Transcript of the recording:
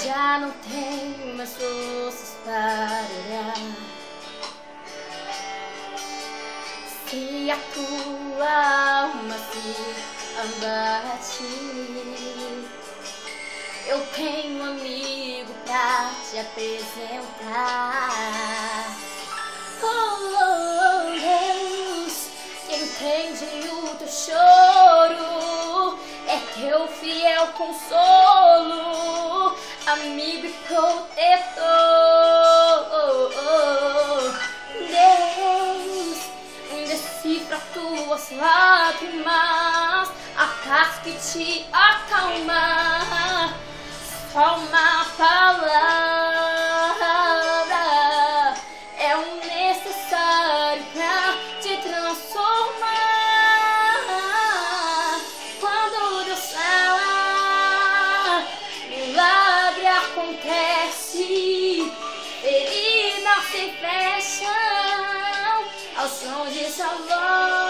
Já não tenho mais forças para olhar. Se a tua alma se abate, eu tenho um amigo pra te apresentar. Oh, Deus, que entende o teu choro, é teu fiel consolo, amigo e protetor. Deus, decifra tuas lágrimas, a paz que te acalma. Só uma palavra é o necessário pra te transformar. Quando Deus fala, milagre acontece, feridas se fecham ao som de sua voz.